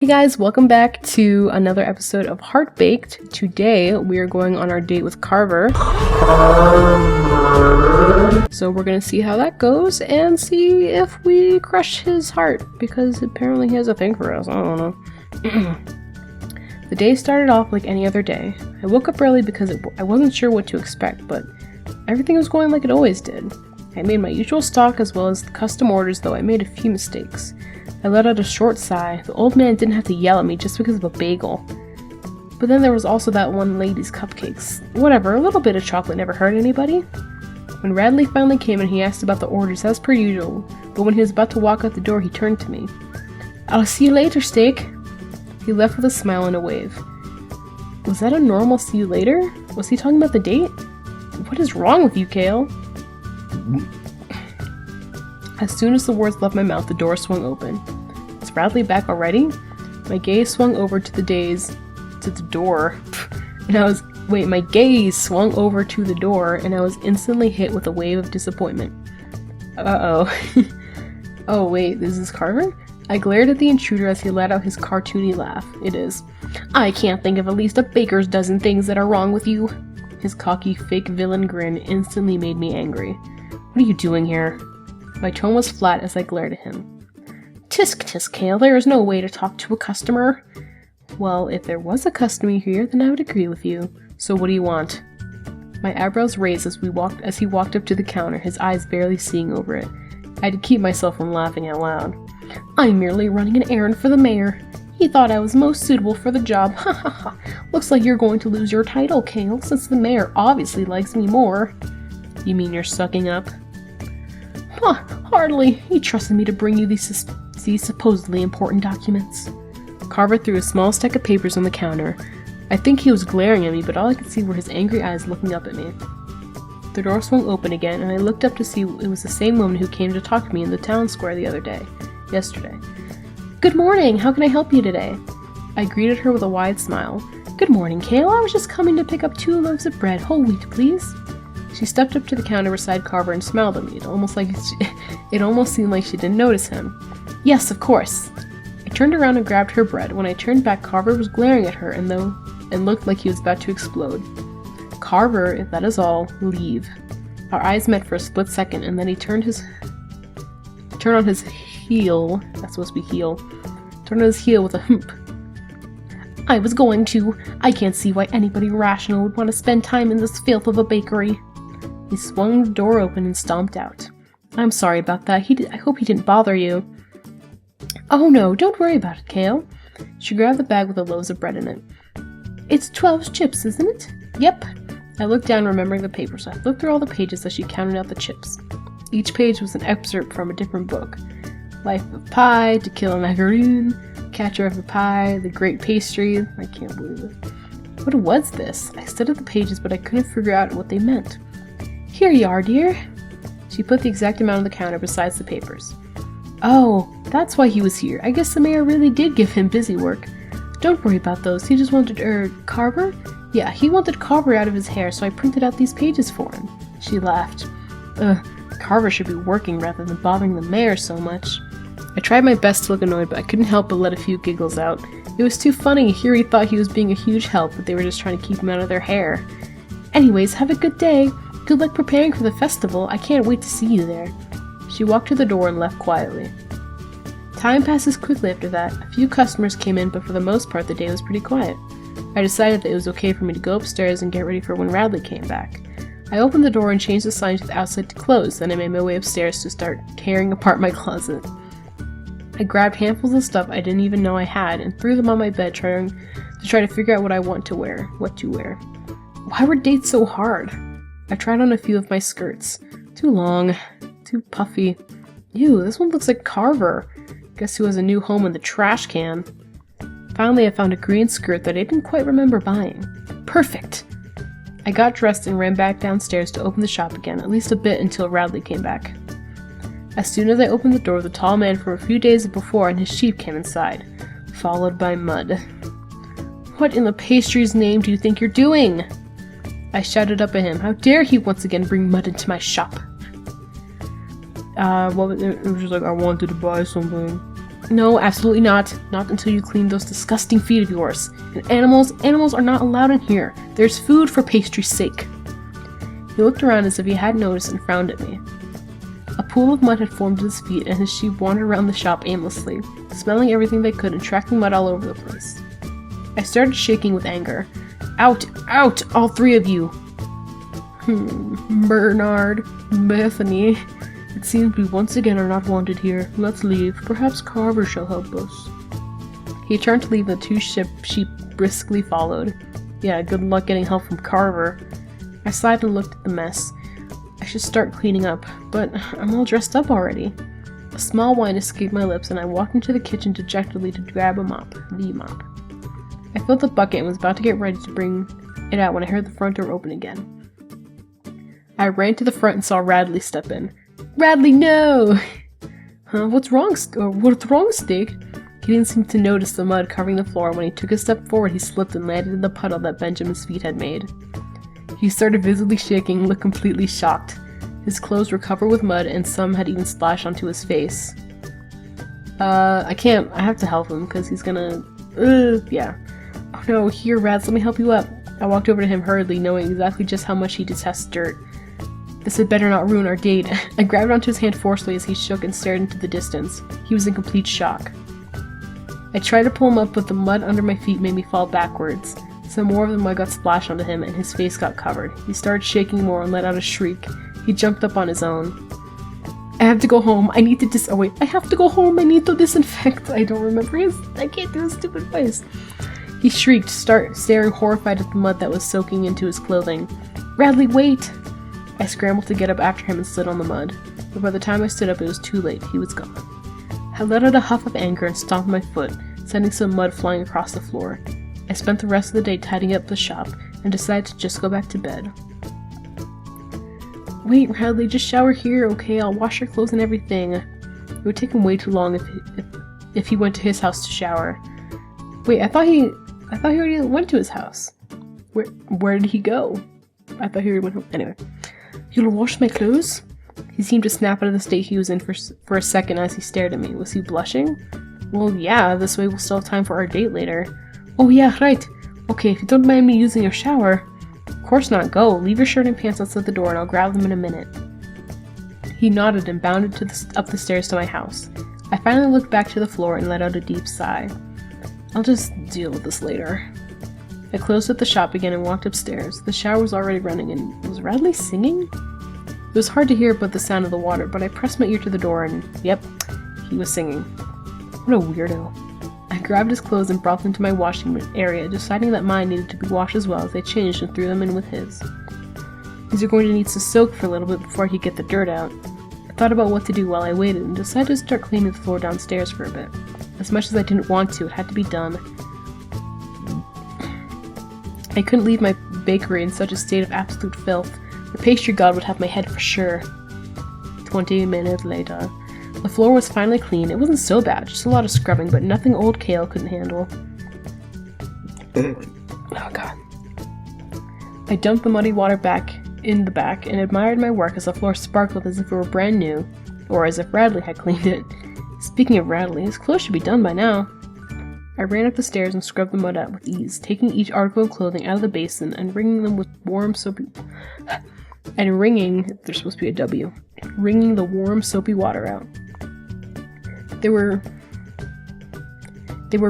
Hey guys, welcome back to another episode of Heartbaked. Today we are going on our date with Carver. So we're gonna see how that goes and see if we crush his heart, because apparently he has a thing for us. I don't know. The day started off like any other day. I woke up early because I wasn't sure what to expect, but everything was going like it always did. I made my usual stock as well as the custom orders, though I made a few mistakes. I let out a short sigh. The old man didn't have to yell at me just because of a bagel. But then there was also that one lady's cupcakes. Whatever, a little bit of chocolate never hurt anybody. When Radley finally came in, he asked about the orders as per usual, but when he was about to walk out the door, he turned to me. "I'll see you later, Steak." He left with a smile and a wave. Was that a normal see you later? Was he talking about the date? What is wrong with you, Kale? As soon as the words left my mouth, the door swung open. Is Radley back already? My gaze swung over to the door, and my gaze swung over to the door, and I was instantly hit with a wave of disappointment. Uh-oh. Oh wait, this is Carver? I glared at the intruder as he let out his cartoony laugh. It is. "I can't think of at least a baker's dozen things that are wrong with you." His cocky, fake villain grin instantly made me angry. What are you doing here? My tone was flat as I glared at him. Tisk tisk, Kale, there is no way to talk to a customer. Well, if there was a customer here, then I would agree with you. So what do you want? My eyebrows raised as he walked up to the counter, his eyes barely seeing over it. I had to keep myself from laughing out loud. "I'm merely running an errand for the mayor. He thought I was most suitable for the job. Ha ha ha. Looks like you're going to lose your title, Kale, since the mayor obviously likes me more." You mean you're sucking up? Huh, hardly. He trusted me to bring you these supposedly important documents. Carver threw a small stack of papers on the counter. I think he was glaring at me, but all I could see were his angry eyes looking up at me. The door swung open again, and I looked up to see it was the same woman who came to talk to me in the town square yesterday. "Good morning, how can I help you today?" I greeted her with a wide smile. "Good morning, Kale. I was just coming to pick up 2 loaves of bread, whole wheat, please." She stepped up to the counter beside Carver and smiled at me. It almost seemed like she didn't notice him. "Yes, of course." I turned around and grabbed her bread. When I turned back, Carver was glaring at her and looked like he was about to explode. "Carver, if that is all, leave." Our eyes met for a split second, and then he turned on his heel. That's supposed to be heel. Turned on his heel with a hump. "I was going to. I can't see why anybody rational would want to spend time in this filth of a bakery." He swung the door open and stomped out. "I'm sorry about that. I hope he didn't bother you." "Oh no, don't worry about it, Kale." She grabbed the bag with the loaves of bread in it. "It's 12 chips, isn't it?" "Yep." I looked down, remembering the paper, so I flipped through all the pages as she counted out the chips. Each page was an excerpt from a different book. Life of Pi, To Kill a Macaroon, Catcher of the Pie, The Great Pastry. I can't believe it. What was this? I studied the pages, but I couldn't figure out what they meant. "Here you are, dear." She put the exact amount on the counter besides the papers. "Oh, that's why he was here. I guess the mayor really did give him busy work. Don't worry about those. He just wanted, Carver? Yeah, he wanted Carver out of his hair, so I printed out these pages for him." She laughed. Carver should be working rather than bothering the mayor so much. I tried my best to look annoyed, but I couldn't help but let a few giggles out. It was too funny. Here he thought he was being a huge help, but they were just trying to keep him out of their hair. "Anyways, have a good day. Good luck preparing for the festival. I can't wait to see you there." She walked to the door and left quietly. Time passes quickly after that. A few customers came in, but for the most part the day was pretty quiet. I decided that it was okay for me to go upstairs and get ready for when Radley came back. I opened the door and changed the sign to the outside to close, then I made my way upstairs to start tearing apart my closet. I grabbed handfuls of stuff I didn't even know I had and threw them on my bed, trying to figure out what to wear. Why were dates so hard? I tried on a few of my skirts. Too long, too puffy. Ew, this one looks like Carver. Guess who has a new home in the trash can. Finally, I found a green skirt that I didn't quite remember buying. Perfect! I got dressed and ran back downstairs to open the shop again, at least a bit until Radley came back. As soon as I opened the door, the tall man from a few days before and his sheep came inside, followed by Mud. "What in the pastry's name do you think you're doing?" I shouted up at him. How dare he once again bring Mud into my shop? It was just like, "I wanted to buy something." No, absolutely not. Not until you clean those disgusting feet of yours. And animals are not allowed in here. There's food for pastry's sake. He looked around as if he hadn't noticed and frowned at me. A pool of mud had formed at his feet, and his sheep wandered around the shop aimlessly, smelling everything they could and tracking mud all over the place. I started shaking with anger. Out! Out! All three of you! Bernard, Bethany, it seems we once again are not wanted here. Let's leave. Perhaps Carver shall help us. He turned to leave, and the two sheep briskly followed. Yeah, good luck getting help from Carver. I sighed and looked at the mess. I should start cleaning up, but I'm all dressed up already. A small whine escaped my lips, and I walked into the kitchen dejectedly to grab a mop. The mop. I filled the bucket and was about to get ready to bring it out when I heard the front door open again. I ran to the front and saw Radley step in. Radley, no! Huh, what's wrong, Steak? He didn't seem to notice the mud covering the floor. When he took a step forward, he slipped and landed in the puddle that Benjamin's feet had made. He started visibly shaking and looked completely shocked. His clothes were covered with mud, and some had even splashed onto his face. I can't. I have to help him, because he's gonna... yeah. Oh no, here, Rads, let me help you up. I walked over to him hurriedly, knowing exactly just how much he detests dirt. This had better not ruin our date. I grabbed onto his hand forcefully as he shook and stared into the distance. He was in complete shock. I tried to pull him up, but the mud under my feet made me fall backwards. Some more of the mud got splashed onto him, and his face got covered. He started shaking more and let out a shriek. He jumped up on his own. I have to go home. I need to I have to go home. I need to disinfect. I don't remember I can't do his stupid voice. He shrieked, staring horrified at the mud that was soaking into his clothing. Radley, wait! I scrambled to get up after him and slid on the mud. But by the time I stood up, it was too late. He was gone. I let out a huff of anger and stomped my foot, sending some mud flying across the floor. I spent the rest of the day tidying up the shop and decided to just go back to bed. Wait, Radley, just shower here, okay? I'll wash your clothes and everything. It would take him way too long if he went to his house to shower. Wait, I thought he already went to his house. Where did he go? I thought he already went home. Anyway. You'll wash my clothes? He seemed to snap out of the state he was in for a second as he stared at me. Was he blushing? Well, yeah, this way we'll still have time for our date later. Oh yeah, right. Okay, if you don't mind me using your shower. Of course not, go. Leave your shirt and pants outside the door and I'll grab them in a minute. He nodded and bounded up the stairs to my house. I finally looked back to the floor and let out a deep sigh. I'll just deal with this later. I closed up the shop again and walked upstairs. The shower was already running, and was Radley singing? It was hard to hear but the sound of the water, but I pressed my ear to the door and, yep, he was singing. What a weirdo. I grabbed his clothes and brought them to my washing area, deciding that mine needed to be washed as well as I changed and threw them in with his. These are going to need to soak for a little bit before I could get the dirt out. I thought about what to do while I waited and decided to start cleaning the floor downstairs for a bit. As much as I didn't want to, it had to be done. I couldn't leave my bakery in such a state of absolute filth. The pastry god would have my head for sure. 20 minutes later. The floor was finally clean. It wasn't so bad, just a lot of scrubbing, but nothing old Kale couldn't handle. Oh god. I dumped the muddy water back in the back and admired my work as the floor sparkled as if it were brand new, or as if Radley had cleaned it. Speaking of Radley, his clothes should be done by now. I ran up the stairs and scrubbed the mud out with ease, taking each article of clothing out of the basin and wringing them with warm soapy... there's supposed to be a W. Wringing the warm soapy water out. They were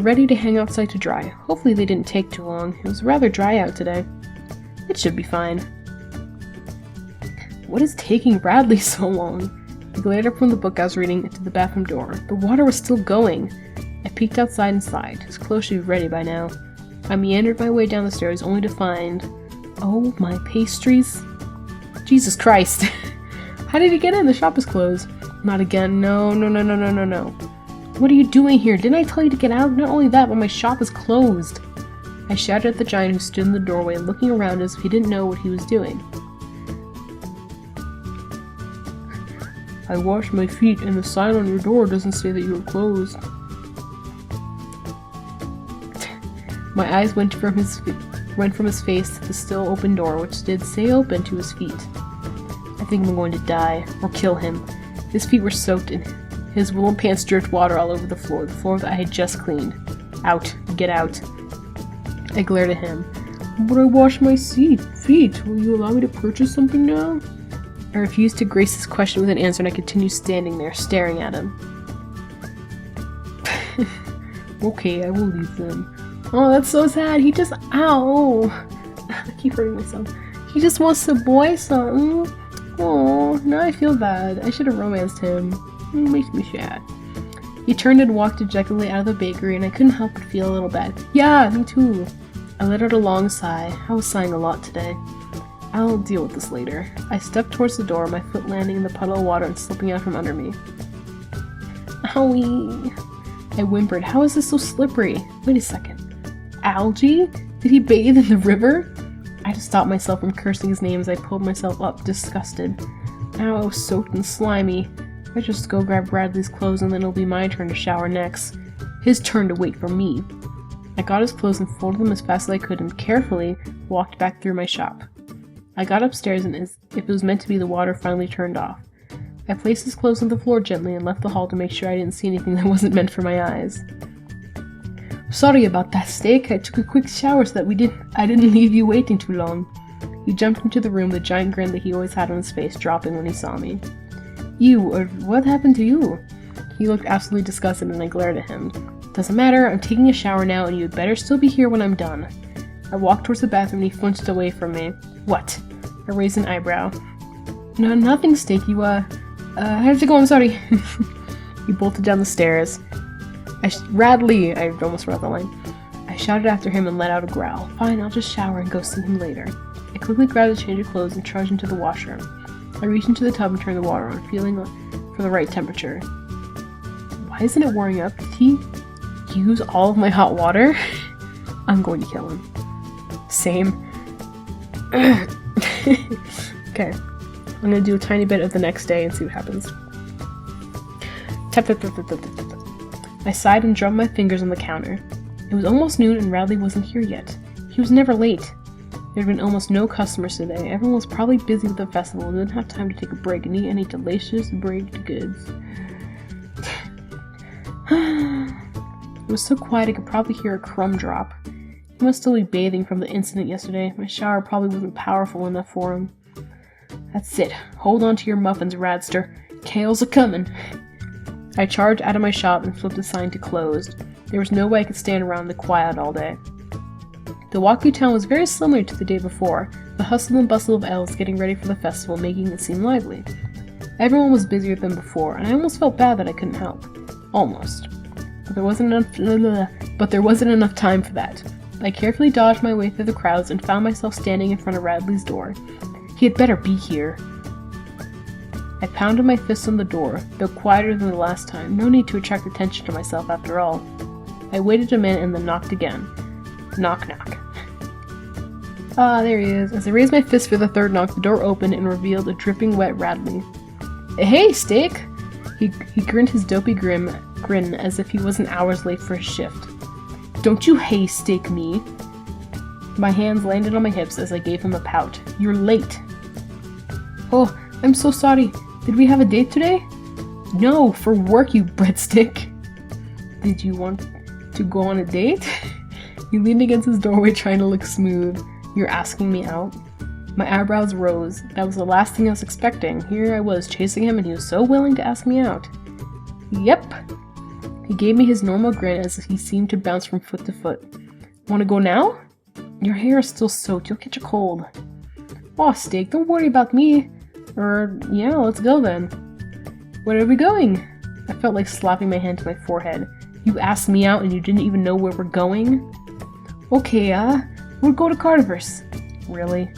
ready to hang outside to dry. Hopefully they didn't take too long. It was rather dry out today. It should be fine. What is taking Radley so long? I glared up from the book I was reading to the bathroom door. The water was still going. I peeked outside and sighed. His clothes should be ready by now. I meandered my way down the stairs only to find... Oh, my pastries. Jesus Christ. How did he get in? The shop is closed. Not again. No. What are you doing here? Didn't I tell you to get out? Not only that, but my shop is closed. I shouted at the giant who stood in the doorway, looking around as if he didn't know what he was doing. I washed my feet, and the sign on your door doesn't say that you are closed. My eyes went from his face to the still open door, which did say open to his feet. I think I'm going to die, or kill him. His feet were soaked His woolen pants dripped water all over the floor that I had just cleaned. Out. Get out. I glared at him. But I wash my feet. Will you allow me to purchase something now? I refused to grace his question with an answer, and I continued standing there, staring at him. Okay, I will leave them. Oh, that's so sad. He just... Ow! I keep hurting myself. He just wants to buy something. Oh, now I feel bad. I should have romanced him. It makes me sad. He turned and walked dejectedly out of the bakery, and I couldn't help but feel a little bad. Yeah, me too. I let out a long sigh. I was sighing a lot today. I'll deal with this later. I stepped towards the door, my foot landing in the puddle of water and slipping out from under me. Owie! I whimpered. How is this so slippery? Wait a second. Algae? Did he bathe in the river? I had to stop myself from cursing his name as I pulled myself up, disgusted. Now I was soaked and slimy. I just go grab Bradley's clothes and then it'll be my turn to shower next. His turn to wait for me. I got his clothes and folded them as fast as I could and carefully walked back through my shop. I got upstairs and as if it was meant to be, the water finally turned off. I placed his clothes on the floor gently and left the hall to make sure I didn't see anything that wasn't meant for my eyes. Sorry about that, Steak. I took a quick shower so that I didn't leave you waiting too long. He jumped into the room, the giant grin that he always had on his face dropping when he saw me. You, or what happened to you? He looked absolutely disgusted and I glared at him. Doesn't matter, I'm taking a shower now and you'd better still be here when I'm done. I walked towards the bathroom and he flinched away from me. What? I raised an eyebrow. No, nothing, Steak. You, I have to go, I'm sorry. He bolted down the stairs. Radley! I almost forgot the line. I shouted after him and let out a growl. Fine, I'll just shower and go see him later. I quickly grabbed a change of clothes and trudged into the washroom. I reached into the tub and turned the water on, feeling for the right temperature. Why isn't it warming up? Did he use all of my hot water? I'm going to kill him. Same. Okay. I'm going to do a tiny bit of the next day and see what happens. Tap, tap, tap, tap, tap, tap, tap. I sighed and drummed my fingers on the counter. It was almost noon and Radley wasn't here yet. He was never late. There had been almost no customers today. Everyone was probably busy with the festival and didn't have time to take a break and eat any delicious baked goods. It was so quiet I could probably hear a crumb drop. He must still be bathing from the incident yesterday. My shower probably wasn't powerful enough for him. That's it. Hold on to your muffins, Radster. Kale's a-comin'. I charged out of my shop and flipped the sign to closed. There was no way I could stand around the quiet all day. The walk through town was very similar to the day before, the hustle and bustle of elves getting ready for the festival making it seem lively. Everyone was busier than before, and I almost felt bad that I couldn't help. Almost. But there wasn't enough time for that. I carefully dodged my way through the crowds and found myself standing in front of Radley's door. He had better be here. I pounded my fist on the door, though quieter than the last time. No need to attract attention to myself after all. I waited a minute and then knocked again. Knock, knock. Ah, there he is. As I raised my fist for the third knock, the door opened and revealed a dripping wet Radley. Hey, Steak! He grinned his dopey grin as if he wasn't hours late for his shift. Don't you haystack me? My hands landed on my hips as I gave him a pout. You're late. Oh, I'm so sorry. Did we have a date today? No, for work, you breadstick. Did you want to go on a date? He leaned against his doorway trying to look smooth. You're asking me out? My eyebrows rose. That was the last thing I was expecting. Here I was chasing him and he was so willing to ask me out. Yep. He gave me his normal grin as he seemed to bounce from foot to foot. Want to go now? Your hair is still soaked. You'll catch a cold. Aw, Steak, don't worry about me. Yeah, let's go then. Where are we going? I felt like slapping my hand to my forehead. You asked me out and you didn't even know where we're going? Okay, we'll go to Carniverse. Really?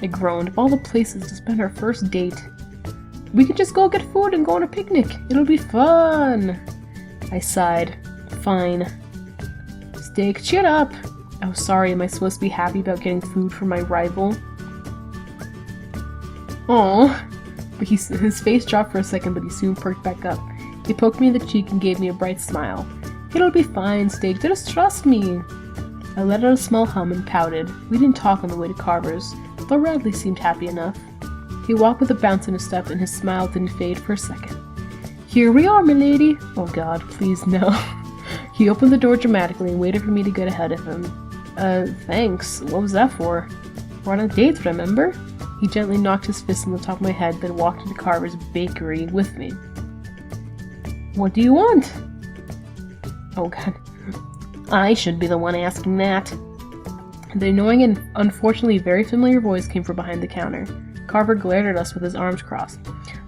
I groaned. Of all the places to spend our first date. We could just go get food and go on a picnic. It'll be fun. I sighed. Fine. Steak, cheer up. Oh, sorry, am I supposed to be happy about getting food from my rival? Aww. But his face dropped for a second, but he soon perked back up. He poked me in the cheek and gave me a bright smile. It'll be fine, Steak. Just trust me. I let out a small hum and pouted. We didn't talk on the way to Carver's, though Radley seemed happy enough. He walked with a bounce in his step, and his smile didn't fade for a second. Here we are, milady. Oh god, please no. He opened the door dramatically and waited for me to get ahead of him. Thanks. What was that for? We're on a date, remember? He gently knocked his fist on the top of my head, then walked into Carver's bakery with me. What do you want? Oh god. I should be the one asking that. The annoying and unfortunately very familiar voice came from behind the counter. Carver glared at us with his arms crossed.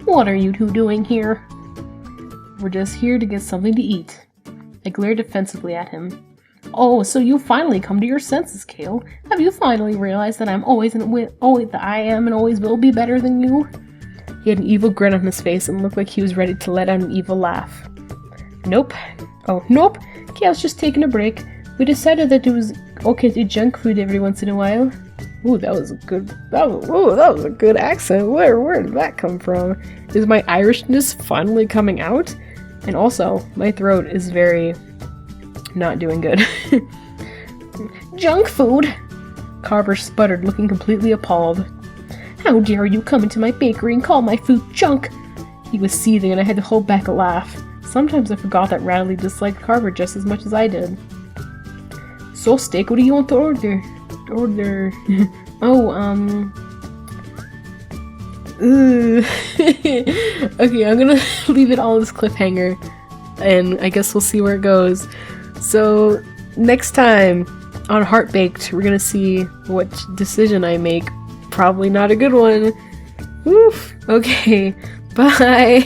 What are you two doing here? We're just here to get something to eat. I glared defensively at him. Oh, so you finally come to your senses, Kale. Have you finally realized that I am and always will be better than you? He had an evil grin on his face and looked like he was ready to let out an evil laugh. Nope. Oh, nope. Kale's just taking a break. We decided that it was okay to eat junk food every once in a while. Ooh, that was a good accent. Where did that come from? Is my Irishness finally coming out? And also, my throat is very not doing good. Junk food! Carver sputtered, looking completely appalled. How dare you come into my bakery and call my food junk? He was seething and I had to hold back a laugh. Sometimes I forgot that Radley disliked Carver just as much as I did. So, steak, what do you want to order? Okay, I'm gonna leave it on this cliffhanger, and I guess we'll see where it goes. So, next time on Heartbaked, we're gonna see what decision I make. Probably not a good one. Woof. Okay, bye!